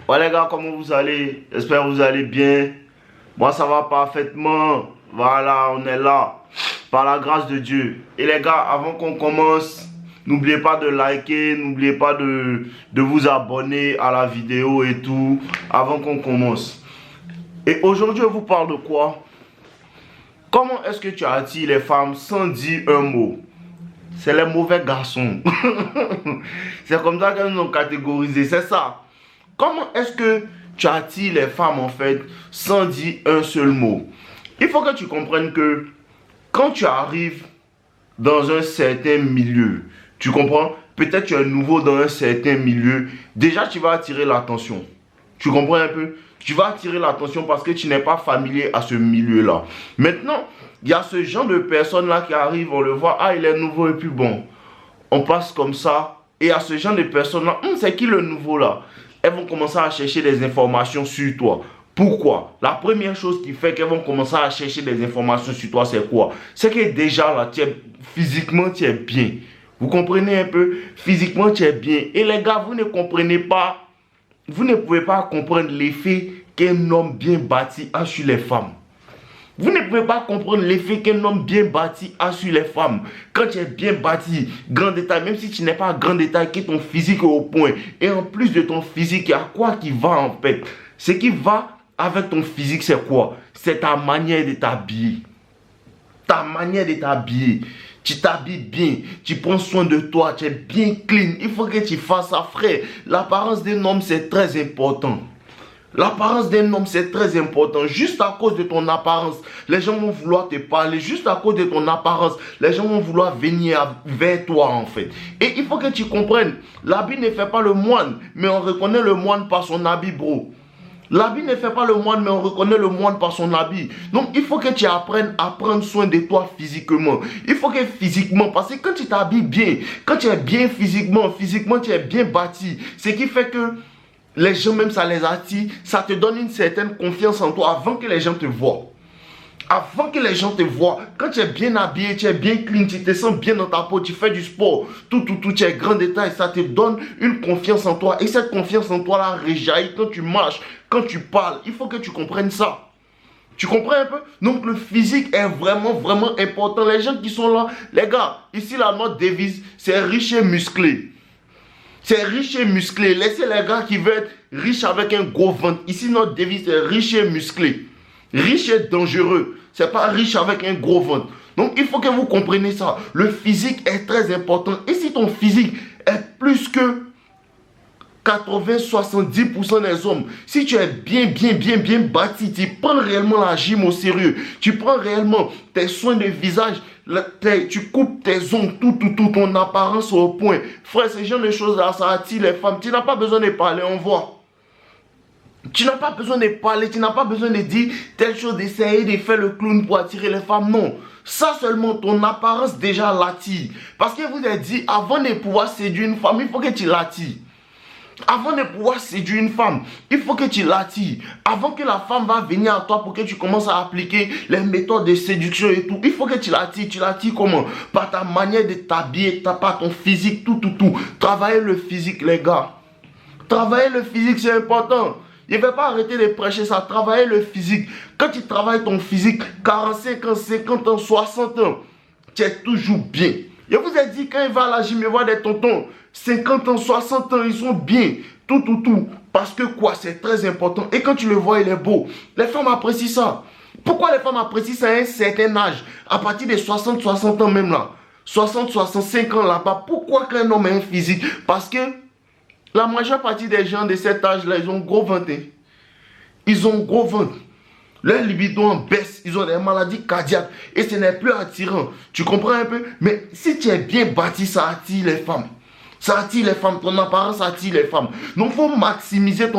Ouais les gars, comment vous allez? J'espère que vous allez bien. Moi ça va parfaitement. Voilà, on est là. Par la grâce de Dieu. Et les gars, avant qu'on commence, n'oubliez pas de liker, n'oubliez pas de vous abonner à la vidéo et tout. Avant qu'on commence. Et aujourd'hui, je vous parle de quoi? Comment est-ce que tu attires les femmes sans dire un mot? C'est les mauvais garçons. C'est comme ça qu'elles nous ont catégorisé, c'est ça. Comment est-ce que tu attires les femmes en fait sans dire un seul mot? Il faut que tu comprennes que quand tu arrives dans un certain milieu, tu comprends? Peut-être tu es nouveau dans un certain milieu, déjà tu vas attirer l'attention. Tu comprends un peu? Tu vas attirer l'attention parce que tu n'es pas familier à ce milieu-là. Maintenant, il y a ce genre de personnes-là qui arrivent, on le voit, ah il est nouveau et puis bon, on passe comme ça. Et à ce genre de personnes-là, c'est qui le nouveau là? Elles vont commencer à chercher des informations sur toi. Pourquoi? La première chose qui fait qu'elles vont commencer à chercher des informations sur toi, c'est quoi? C'est que déjà là, physiquement, tu es bien. Vous comprenez un peu? Physiquement, tu es bien. Et les gars, vous ne comprenez pas. Vous ne pouvez pas comprendre l'effet qu'un homme bien bâti a sur les femmes. Vous ne pouvez pas comprendre l'effet qu'un homme bien bâti a sur les femmes. Quand tu es bien bâti, grand détail, même si tu n'es pas grand détail, que ton physique est au point. Et en plus de ton physique, il y a quoi qui va en fait? Ce qui va avec ton physique, c'est quoi? C'est ta manière de t'habiller. Ta manière de t'habiller. Tu t'habilles bien, tu prends soin de toi, tu es bien clean. Il faut que tu fasses ça, frère. L'apparence d'un homme, c'est très important. L'apparence d'un homme, c'est très important. Juste à cause de ton apparence, les gens vont vouloir te parler. Juste à cause de ton apparence, les gens vont vouloir venir vers toi, en fait. Et il faut que tu comprennes, l'habit ne fait pas le moine, mais on reconnaît le moine par son habit, bro. L'habit ne fait pas le moine, mais on reconnaît le moine par son habit. Donc, il faut que tu apprennes à prendre soin de toi physiquement. Il faut que physiquement, parce que quand tu t'habilles bien, quand tu es bien physiquement tu es bien bâti, ce qui fait que les gens, même ça les attire, ça te donne une certaine confiance en toi avant que les gens te voient. Avant que les gens te voient, quand tu es bien habillé, tu es bien clean, tu te sens bien dans ta peau, tu fais du sport, tout, tu es grand détail, ça te donne une confiance en toi. Et cette confiance en toi là réjaillit quand tu marches, quand tu parles. Il faut que tu comprennes ça. Tu comprends un peu? Donc le physique est vraiment important. Les gens qui sont là, les gars, ici la notre devise, c'est riche et musclé. C'est riche et musclé. Laissez les gars qui veulent être riches avec un gros ventre. Ici notre devise, c'est riche et musclé. Riche et dangereux, c'est pas riche avec un gros ventre. Donc il faut que vous compreniez ça. Le physique est très important. Et si ton physique est plus que 80-70% des hommes, si tu es bien bâti, tu prends réellement la gym au sérieux, tu prends réellement tes soins de visage, tu coupes tes ongles, tout, ton apparence au point. Frère, ce genre de choses-là, ça attire les femmes. Tu n'as pas besoin de parler, on voit. Tu n'as pas besoin de parler, tu n'as pas besoin de dire telle chose, d'essayer de faire le clown pour attirer les femmes. Non, ça seulement, ton apparence déjà l'attire. Parce que vous avez dit, avant de pouvoir séduire une femme, il faut que tu l'attires. Avant de pouvoir séduire une femme, il faut que tu l'attires. Avant que la femme va venir à toi pour que tu commences à appliquer les méthodes de séduction et tout, il faut que tu l'attires. Tu l'attires comment? Par ta manière de t'habiller, par ton physique, tout. Travailler le physique, les gars. Travailler le physique, c'est important. Il ne va pas arrêter de prêcher ça, travailler le physique. Quand tu travailles ton physique, 45 ans, 50 ans, 60 ans, tu es toujours bien. Je vous ai dit, quand il va à la gym, il voit des tontons, 50 ans, 60 ans, ils sont bien. Tout. Parce que quoi, c'est très important. Et quand tu le vois, il est beau. Les femmes apprécient ça. Pourquoi les femmes apprécient ça à un certain âge? À partir de 60 ans même là. 65 ans là-bas. Pourquoi qu'un homme a un physique? Parce que la majeure partie des gens de cet âge-là, ils ont gros ventre. Ils ont gros ventre. Leur libido en baisse. Ils ont des maladies cardiaques. Et ce n'est plus attirant. Tu comprends un peu? Mais si tu es bien bâti, ça attire les femmes. Ça attire les femmes. Ton apparence attire les femmes. Donc, il faut maximiser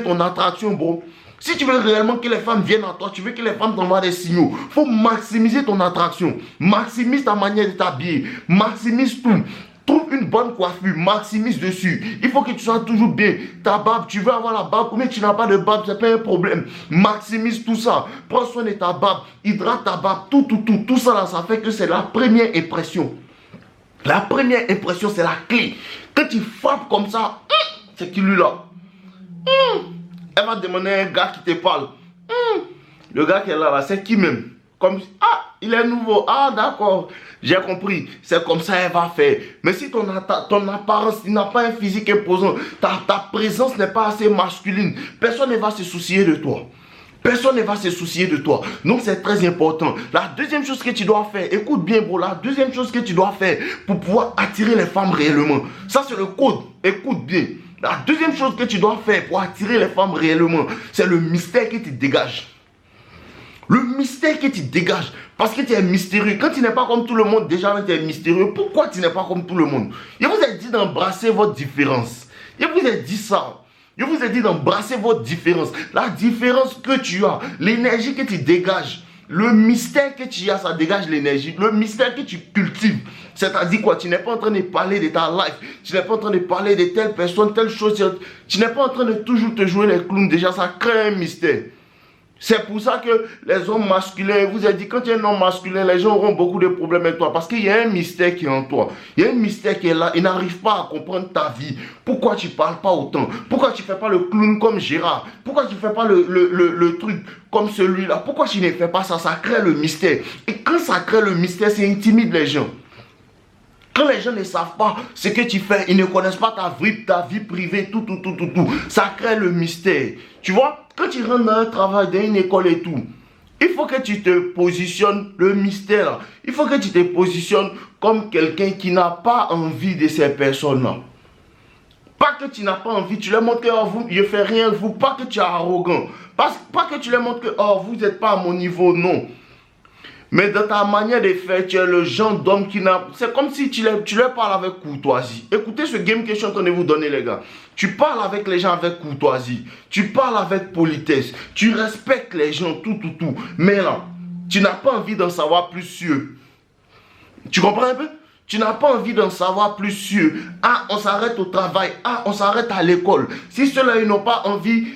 ton attraction, bro. Si tu veux réellement que les femmes viennent à toi, tu veux que les femmes t'envoient des signaux, il faut maximiser ton attraction. Maximise ta manière de t'habiller. Maximise tout. Trouve une bonne coiffure, maximise dessus. Il faut que tu sois toujours bien. Ta barbe, tu veux avoir la barbe, mais tu n'as pas de barbe, c'est pas un problème. Maximise tout ça. Prends soin de ta barbe, hydrate ta barbe, tout ça là, ça fait que c'est la première impression. La première impression, c'est la clé. Quand tu frappes comme ça, c'est qui lui là. Elle va demander à un gars qui te parle. Le gars qui est là, c'est qui même? Comme, ah, il est nouveau. Ah, d'accord, j'ai compris. C'est comme ça elle va faire. Mais si ton apparence, il n'a pas un physique imposant, ta présence n'est pas assez masculine, personne ne va se soucier de toi. Personne ne va se soucier de toi. Donc c'est très important. La deuxième chose que tu dois faire, écoute bien bro, la deuxième chose que tu dois faire pour pouvoir attirer les femmes réellement. Ça c'est le code, écoute bien. La deuxième chose que tu dois faire pour attirer les femmes réellement, c'est le mystère que tu dégages. Le mystère que tu dégages. Parce que tu es mystérieux. Quand tu n'es pas comme tout le monde, déjà tu es mystérieux. Pourquoi tu n'es pas comme tout le monde? Je vous ai dit d'embrasser votre différence. Je vous ai dit ça. Je vous ai dit d'embrasser votre différence. La différence que tu as, l'énergie que tu dégages, le mystère que tu as, ça dégage l'énergie. Le mystère que tu cultives. C'est-à-dire quoi? Tu n'es pas en train de parler de ta life. Tu n'es pas en train de parler de telle personne, telle chose. Tu n'es pas en train de toujours te jouer les clowns. Déjà, ça crée un mystère. C'est pour ça que les hommes masculins, vous avez dit, quand tu es un homme masculin, les gens auront beaucoup de problèmes avec toi. Parce qu'il y a un mystère qui est en toi. Il y a un mystère qui est là. Ils n'arrivent pas à comprendre ta vie. Pourquoi tu ne parles pas autant? Pourquoi tu ne fais pas le clown comme Gérard? Pourquoi tu ne fais pas le truc comme celui-là? Pourquoi tu ne fais pas ça? Ça crée le mystère. Et quand ça crée le mystère, ça intimide les gens. Quand les gens ne savent pas ce que tu fais, ils ne connaissent pas ta vie privée, tout. Ça crée le mystère. Tu vois? Quand tu rentres dans un travail, dans une école et tout, il faut que tu te positionnes, le mystère, il faut que tu te positionnes comme quelqu'un qui n'a pas envie de ces personnes-là. Pas que tu n'as pas envie, tu leur montres que oh, vous, je ne fais rien, vous, pas que tu es arrogant. Pas que tu leur montres que oh, vous n'êtes pas à mon niveau, non. Mais dans ta manière de faire, tu es le genre d'homme qui n'a... C'est comme si tu leur parles avec courtoisie. Écoutez ce game que je suis en train de vous donner, les gars. Tu parles avec les gens avec courtoisie. Tu parles avec politesse. Tu respectes les gens, tout. Mais là, tu n'as pas envie d'en savoir plus sur eux. Tu comprends un peu? Tu n'as pas envie d'en savoir plus sur. Ah, on s'arrête au travail. Ah, on s'arrête à l'école. Si ceux-là, ils n'ont pas envie,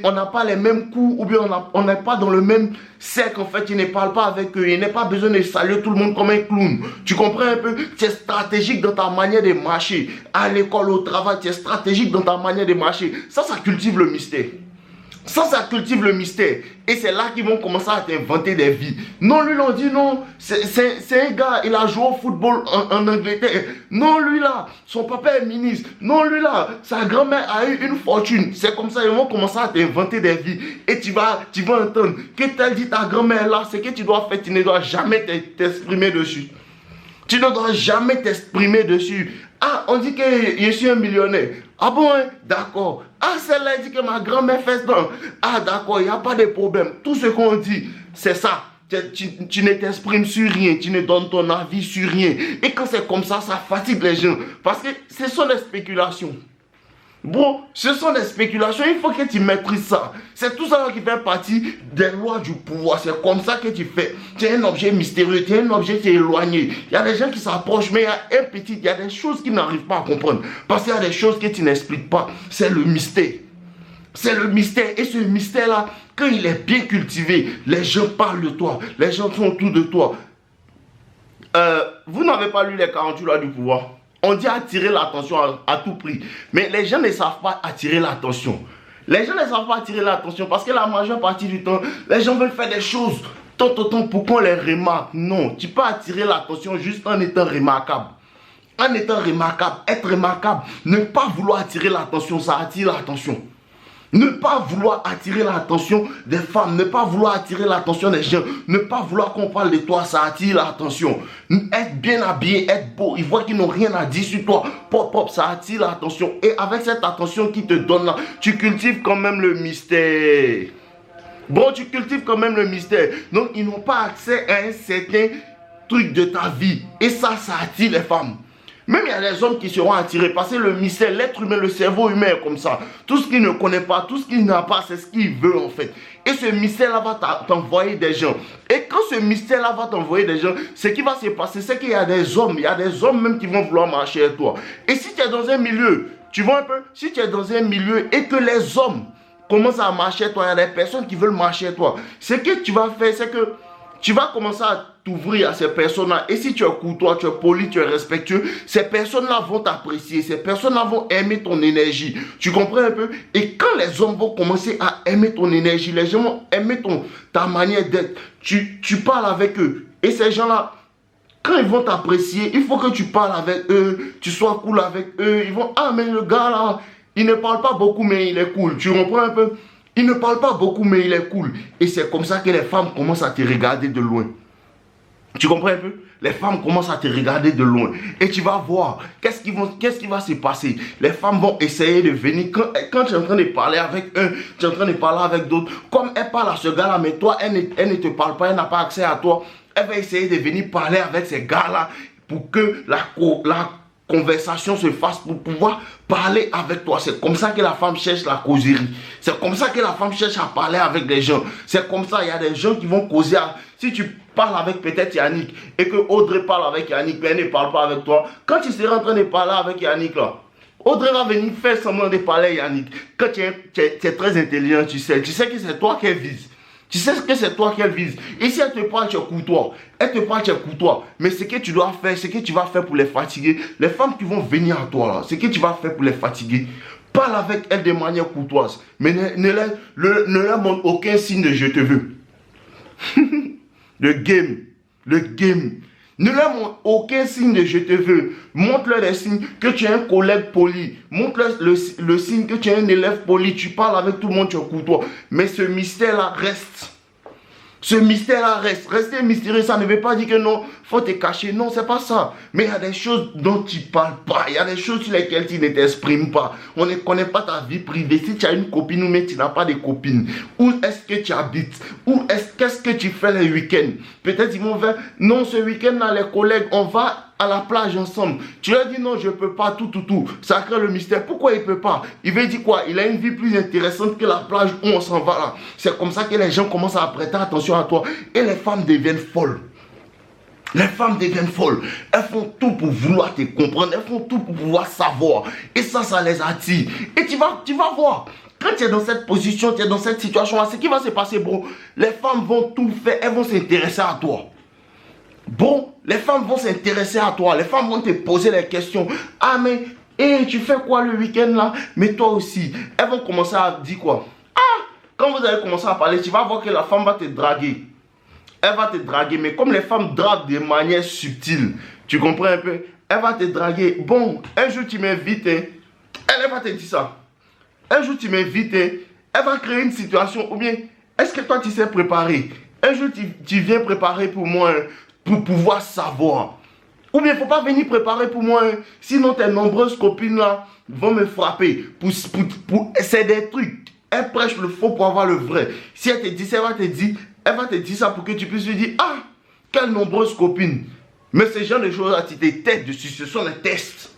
on n'a pas les mêmes coups, ou bien on n'est pas dans le même cercle, en fait, ils ne parlent pas avec eux. Il n'est pas besoin de saluer tout le monde comme un clown. Tu comprends un peu? Tu es stratégique dans ta manière de marcher. À l'école, au travail, tu es stratégique dans ta manière de marcher. Ça cultive le mystère. Ça cultive le mystère. Et c'est là qu'ils vont commencer à t'inventer des vies. Non, lui, on dit non. C'est un gars, il a joué au football en Angleterre. Non, lui là, son papa est ministre. Non, lui là, sa grand-mère a eu une fortune. C'est comme ça, ils vont commencer à t'inventer des vies. Et tu vas entendre que telle dit ta grand-mère là, c'est que tu dois faire, tu ne dois jamais t'exprimer dessus. Tu ne dois jamais t'exprimer dessus. Ah, on dit que je suis un millionnaire. Ah bon, hein? D'accord. Ah, celle-là dit que ma grand-mère fait ça. Ah, d'accord, il n'y a pas de problème. Tout ce qu'on dit, c'est ça. Tu ne t'exprimes sur rien. Tu ne donnes ton avis sur rien. Et quand c'est comme ça, ça fatigue les gens. Parce que ce sont des spéculations. Bon, ce sont des spéculations, il faut que tu maîtrises ça. C'est tout ça qui fait partie des lois du pouvoir. C'est comme ça que tu fais. Tu es un objet mystérieux, tu es un objet qui est éloigné. Il y a des gens qui s'approchent, mais il y a des choses qu'ils n'arrivent pas à comprendre. Parce qu'il y a des choses que tu n'expliques pas. C'est le mystère. C'est le mystère. Et ce mystère-là, quand il est bien cultivé, les gens parlent de toi. Les gens sont autour de toi. Vous n'avez pas lu les 48 lois du pouvoir? On dit attirer l'attention à tout prix. Mais les gens ne savent pas attirer l'attention. Les gens ne savent pas attirer l'attention parce que la majeure partie du temps, les gens veulent faire des choses tant pour qu'on les remarque. Non, tu peux attirer l'attention juste en étant remarquable. En étant remarquable, être remarquable, ne pas vouloir attirer l'attention, ça attire l'attention. Ne pas vouloir attirer l'attention des femmes, ne pas vouloir attirer l'attention des gens, ne pas vouloir qu'on parle de toi, ça attire l'attention. Être bien habillé, être beau, ils voient qu'ils n'ont rien à dire sur toi. Pop, ça attire l'attention. Et avec cette attention qu'ils te donnent là, tu cultives quand même le mystère. Bon, tu cultives quand même le mystère. Donc, ils n'ont pas accès à un certain truc de ta vie. Et ça attire les femmes. Même il y a des hommes qui seront attirés parce que le mystère, l'être humain, le cerveau humain est comme ça. Tout ce qu'il ne connaît pas, tout ce qu'il n'a pas, c'est ce qu'il veut en fait. Et ce mystère-là va t'envoyer des gens. Et quand ce mystère-là va t'envoyer des gens, ce qui va se passer, c'est qu'il y a des hommes même qui vont vouloir marcher avec toi. Et si tu es dans un milieu, tu vois un peu, si tu es dans un milieu et que les hommes commencent à marcher avec toi, il y a des personnes qui veulent marcher avec toi. Ce que tu vas faire, c'est que tu vas commencer à t'ouvrir à ces personnes-là. Et si tu es courtois, tu es poli, tu es respectueux, ces personnes-là vont t'apprécier. Ces personnes-là vont aimer ton énergie. Tu comprends un peu? Et quand les hommes vont commencer à aimer ton énergie, les gens vont aimer ta manière d'être, tu parles avec eux. Et ces gens-là, quand ils vont t'apprécier, il faut que tu parles avec eux, tu sois cool avec eux. Ils vont, ah mais le gars là, il ne parle pas beaucoup mais il est cool. Tu comprends un peu? Il ne parle pas beaucoup mais il est cool. Et c'est comme ça que les femmes commencent à te regarder de loin. Tu comprends un peu? Les femmes commencent à te regarder de loin. Et tu vas voir, qu'est-ce qui va se passer? Les femmes vont essayer de venir. Quand tu es en train de parler avec un, tu es en train de parler avec d'autres. Comme elle parle à ce gars-là, mais toi, elle ne te parle pas, elle n'a pas accès à toi. Elle va essayer de venir parler avec ces gars-là pour que la conversation se fasse, pour pouvoir parler avec toi. C'est comme ça que la femme cherche la causerie. C'est comme ça que la femme cherche à parler avec les gens. C'est comme ça, il y a des gens qui vont causer. Si tu parles avec peut-être Yannick et que Audrey parle avec Yannick, mais elle ne parle pas avec toi, quand tu seras en train de parler avec Yannick là, Audrey va venir faire semblant de parler à Yannick. Quand tu es très intelligent, tu sais que c'est toi qu'elle vise. Tu sais que c'est toi qu'elle vise. Et si elle te parle, tu es courtois. Elle te parle, tu es courtois. Mais ce que tu dois faire, ce que tu vas faire pour les fatiguer, les femmes qui vont venir à toi là, ce que tu vas faire pour les fatiguer, parle avec elles de manière courtoise. Mais ne leur montre aucun signe de je te veux. Le game. Ne leur montre aucun signe de je te veux. Montre-leur des signes que tu es un collègue poli. Montre-leur le signe que tu es un élève poli. Tu parles avec tout le monde, tu es courtois. Mais ce mystère-là reste. Ce mystère-là reste. Rester mystérieux, ça ne veut pas dire que non, faut te cacher. Non, c'est pas ça. Mais il y a des choses dont tu ne parles pas. Il y a des choses sur lesquelles tu ne t'exprimes pas. On ne connaît pas ta vie privée. Si tu as une copine ou mais tu n'as pas de copine. Où est-ce que tu habites? Qu'est-ce que tu fais les week-ends? Peut-être ils vont faire, non, ce week-end-là, les collègues, on va à la plage ensemble. Tu leur dis non, je ne peux pas, tout. Ça crée le mystère. Pourquoi il ne peut pas? Il veut dire quoi? Il a une vie plus intéressante que la plage où on s'en va là. C'est comme ça que les gens commencent à prêter attention à toi. Et les femmes deviennent folles. Les femmes deviennent folles. Elles font tout pour vouloir te comprendre. Elles font tout pour pouvoir savoir. Et ça les attire. Et tu vas voir. Quand tu es dans cette position, tu es dans cette situation-là, ce qui va se passer, bro, les femmes vont tout faire. Elles vont s'intéresser à toi. Bon, les femmes vont s'intéresser à toi. Les femmes vont te poser les questions. Ah, mais tu fais quoi le week-end là? Mais toi aussi. Elles vont commencer à dire quoi? Ah, quand vous allez commencer à parler, tu vas voir que la femme va te draguer. Elle va te draguer. Mais comme les femmes draguent de manière subtile, tu comprends un peu? Elle va te draguer. Bon, un jour tu m'invites. Elle va te dire ça. Un jour tu m'invites. Elle va créer une situation. Ou bien, est-ce que toi tu sais préparer? Un jour tu viens préparer pour moi. Pour pouvoir savoir. Ou bien il ne faut pas venir préparer pour moi. Sinon tes nombreuses copines là vont me frapper. C'est des trucs. Elle prêche le faux pour avoir le vrai. Si elle te dit ça, elle va te dire ça pour que tu puisses lui dire, ah, quelles nombreuses copines. Mais ce genre de choses là, tu te têtes dessus, ce sont les tests.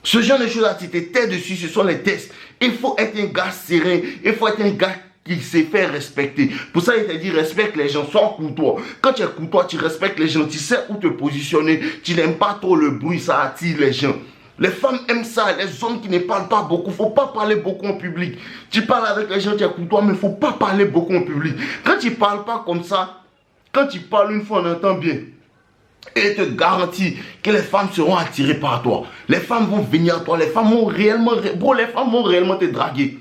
Ce genre de choses là, tu te têtes dessus, ce sont les tests. Il faut être un gars serein. Il faut être un gars qui s'est fait respecter. Pour ça, il t'a dit, respecte les gens, sois courtois. Quand tu es courtois, tu respectes les gens, tu sais où te positionner. Tu n'aimes pas trop le bruit, ça attire les gens. Les femmes aiment ça, les hommes qui ne parlent pas beaucoup. Il ne faut pas parler beaucoup en public. Tu parles avec les gens, tu es courtois, mais il ne faut pas parler beaucoup en public. Quand tu ne parles pas comme ça, quand tu parles une fois, on entend bien. Et te garantis que les femmes seront attirées par toi. Les femmes vont venir à toi, les femmes vont réellement te draguer.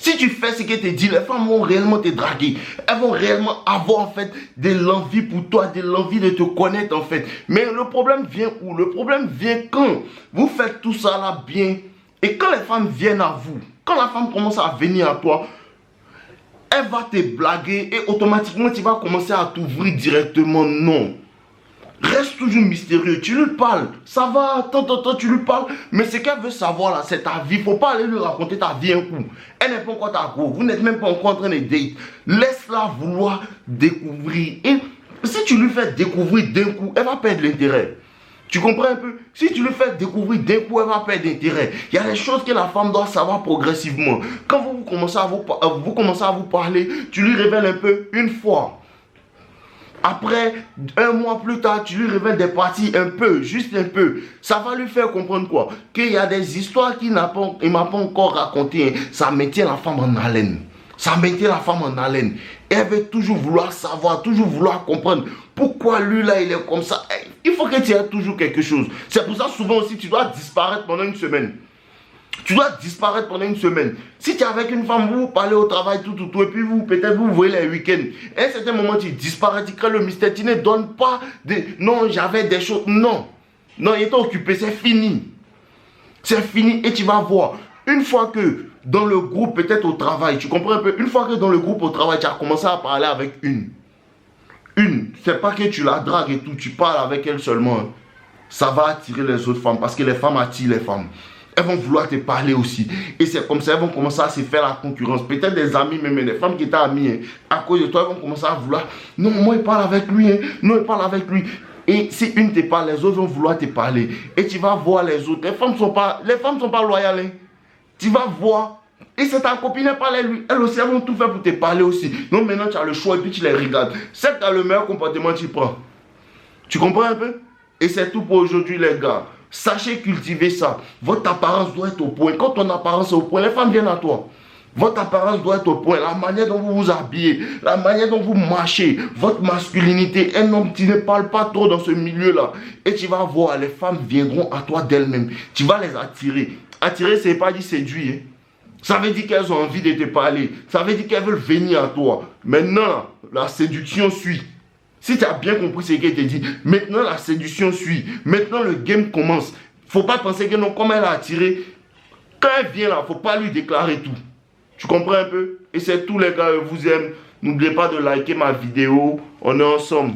Si tu fais ce que te dit, les femmes vont réellement te draguer. Elles vont réellement avoir en fait de l'envie pour toi, de l'envie de te connaître en fait. Mais le problème vient où? Le problème vient quand vous faites tout ça là bien. Et quand les femmes viennent à vous, quand la femme commence à venir à toi, elle va te blaguer et automatiquement tu vas commencer à t'ouvrir directement. Non. Reste toujours mystérieux, tu lui parles, ça va, tu lui parles, mais ce qu'elle veut savoir là, c'est ta vie. Il ne faut pas aller lui raconter ta vie un coup. Elle n'est pas encore ta go, vous n'êtes même pas encore en train de date. Laisse-la vouloir découvrir. Et si tu lui fais découvrir d'un coup, elle va perdre l'intérêt. Tu comprends un peu? Si tu lui fais découvrir d'un coup, elle va perdre l'intérêt. Il y a des choses que la femme doit savoir progressivement. Quand vous commencez à vous parler, tu lui révèles un peu une fois. Après, un mois plus tard, tu lui révèles des parties un peu, juste un peu. Ça va lui faire comprendre quoi? Qu'il y a des histoires qu'il ne m'a pas encore racontées. Ça maintient la femme en haleine. Ça maintient la femme en haleine. Et elle veut toujours vouloir savoir, toujours vouloir comprendre. Pourquoi lui là, il est comme ça? Il faut que tu aies toujours quelque chose. C'est pour ça, souvent aussi, tu dois disparaître pendant une semaine. Tu dois disparaître pendant une semaine. Si tu es avec une femme, vous parlez au travail, tout, et puis peut-être vous voyez les week-ends. À un certain moment, tu disparais, tu crées le mystère, tu ne donnes pas de... Non, j'avais des choses. Non. Non, il était occupé, c'est fini. C'est fini et tu vas voir. Une fois que dans le groupe, peut-être au travail, tu comprends un peu, une fois que dans le groupe au travail, tu as commencé à parler avec une, c'est pas que tu la dragues et tout, tu parles avec elle seulement. Ça va attirer les autres femmes parce que les femmes attirent les femmes. Elles vont vouloir te parler aussi. Et c'est comme ça, elles vont commencer à se faire la concurrence. Peut-être des amis, même des femmes qui étaient amies, hein, à cause de toi, elles vont commencer à vouloir. Non, moi, il parle avec lui. Hein. Non, il parle avec lui. Et si une te parle, les autres vont vouloir te parler. Et tu vas voir les autres. Les femmes sont pas loyales. Hein. Tu vas voir. Et c'est ta copine, elle parle à lui. Elle aussi, elles vont tout faire pour te parler aussi. Donc maintenant, tu as le choix et puis tu les regardes. C'est que tu as le meilleur comportement, tu prends. Tu comprends un peu? Et c'est tout pour aujourd'hui, les gars. Sachez cultiver ça. Votre apparence doit être au point. Quand ton apparence est au point, les femmes viennent à toi. Votre apparence doit être au point. La manière dont vous vous habillez, la manière dont vous marchez, votre masculinité. Un homme qui ne parle pas trop dans ce milieu-là. Et tu vas voir, les femmes viendront à toi d'elles-mêmes. Tu vas les attirer. Attirer, c'est pas dire séduire. Hein. Ça veut dire qu'elles ont envie de te parler. Ça veut dire qu'elles veulent venir à toi. Maintenant, la séduction suit. Si tu as bien compris ce qu'elle te dit, maintenant la séduction suit. Maintenant le game commence. Faut pas penser que non, comme elle a attiré, quand elle vient là, faut pas lui déclarer tout. Tu comprends un peu? Et c'est tout les gars, je vous aime. N'oubliez pas de liker ma vidéo. On est ensemble.